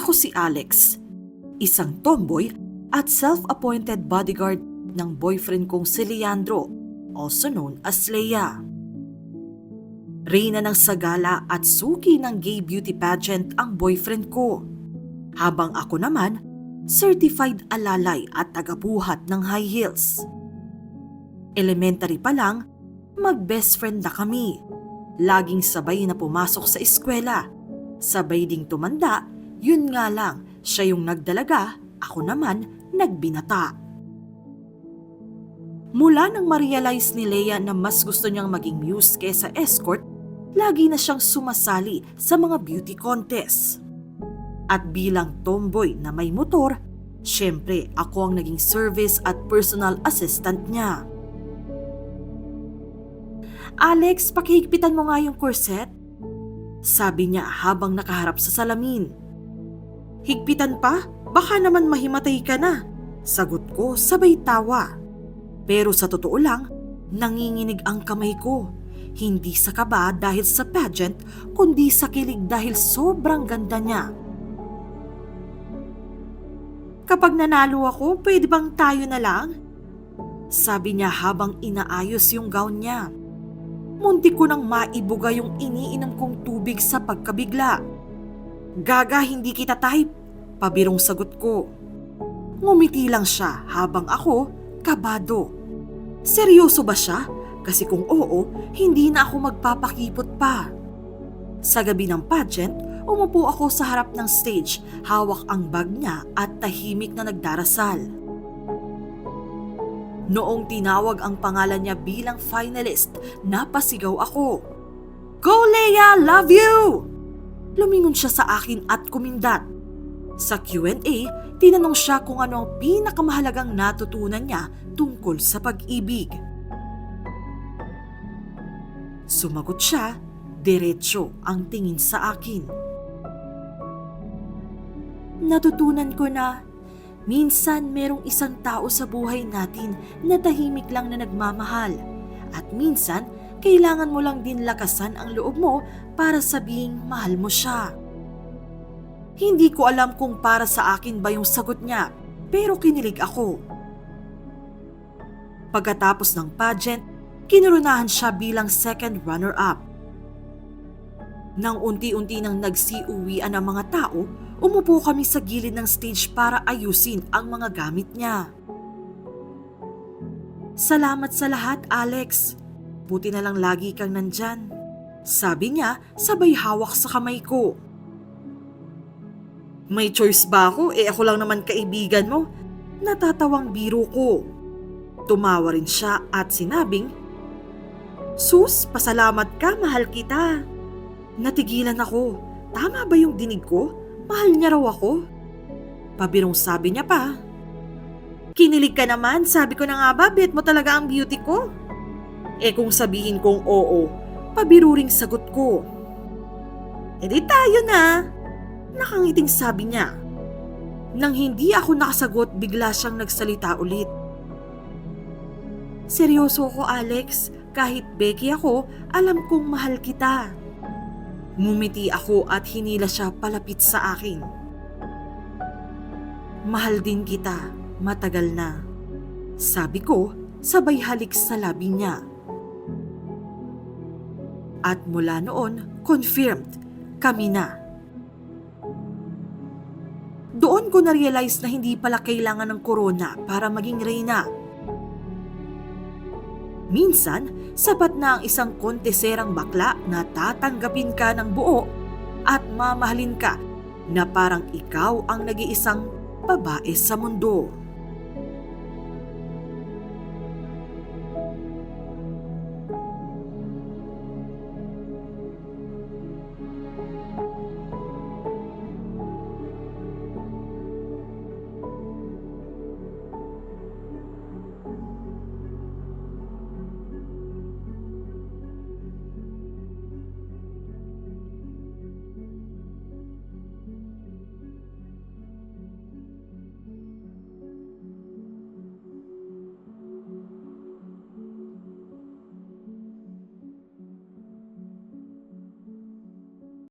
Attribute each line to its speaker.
Speaker 1: Ako si Alex, isang tomboy at self-appointed bodyguard ng boyfriend kong si Leandro, also known as Leia. Reyna ng sagala at suki ng gay beauty pageant ang boyfriend ko, habang ako naman certified alalay at tagabuhat ng high heels. Elementary pa lang, mag-best friend na kami. Laging sabay na pumasok sa eskwela. Sabay ding tumanda, yun nga lang, siya yung nagdalaga, ako naman nagbinata. Mula nang ma-realize ni Leia na mas gusto niyang maging muse kesa escort, lagi na siyang sumasali sa mga beauty contest. At bilang tomboy na may motor, syempre ako ang naging service at personal assistant niya. Alex, pakihigpitan mo nga yung corset. Sabi niya habang nakaharap sa salamin. Higpitan pa? Baka naman mahimatay ka na. Sagot ko sabay tawa. Pero sa totoo lang, nanginginig ang kamay ko. Hindi sa kaba dahil sa pageant, kundi sa kilig dahil sobrang ganda niya. Kapag nanalo ako, pwede bang tayo na lang? Sabi niya habang inaayos yung gown niya. Muntik ko nang maibuga yung iniinom kong tubig sa pagkabigla. Gaga, hindi kita type, pabirong sagot ko. Ngumiti lang siya habang ako, kabado. Seryoso ba siya? Kasi kung oo, hindi na ako magpapakipot pa. Sa gabi ng pageant, umupo ako sa harap ng stage, hawak ang bag niya at tahimik na nagdarasal. Noong tinawag ang pangalan niya bilang finalist, napasigaw ako. Go Leia, love you! Lumingon siya sa akin at kumindat. Sa Q&A, tinanong siya kung ano ang pinakamahalagang natutunan niya tungkol sa pag-ibig. Sumagot siya, diretso ang tingin sa akin. Natutunan ko na minsan merong isang tao sa buhay natin na tahimik lang na nagmamahal. At minsan, kailangan mo lang din lakasan ang loob mo para sabihing mahal mo siya. Hindi ko alam kung para sa akin ba yung sagot niya, pero kinilig ako. Pagkatapos ng pageant, kinurunahan siya bilang second runner-up. Nang unti-unti nang nagsiuwian ang mga tao, umupo kami sa gilid ng stage para ayusin ang mga gamit niya. Salamat sa lahat, Alex. Buti na lang lagi kang nandyan. Sabi niya, sabay hawak sa kamay ko. May choice ba ako? Ako lang naman kaibigan mo. Natatawang biro ko. Tumawa rin siya at sinabing, Sus, pasalamat ka, mahal kita. Natigilan ako. Tama ba yung dinig ko? Mahal niya raw ako? Pabirong sabi niya pa. Kinilig ka naman, sabi ko na nga ba, bet mo talaga ang beauty ko? Kung sabihin kong oo, pabiruring sagot ko. Di tayo na. Nakangiting sabi niya. Nang hindi ako nakasagot, bigla siyang nagsalita ulit. Seryoso ko, Alex. Kahit beki ako, alam kong mahal kita. Ngumiti ako at hinila siya palapit sa akin. Mahal din kita, matagal na. Sabi ko, sabay halik sa labi niya. At mula noon, confirmed, kami na. Doon ko na-realize na hindi pala kailangan ng corona para maging reyna. Minsan, sapat na ang isang konteserang bakla na tatanggapin ka ng buo at mamahalin ka na parang ikaw ang nag-iisang babae sa mundo.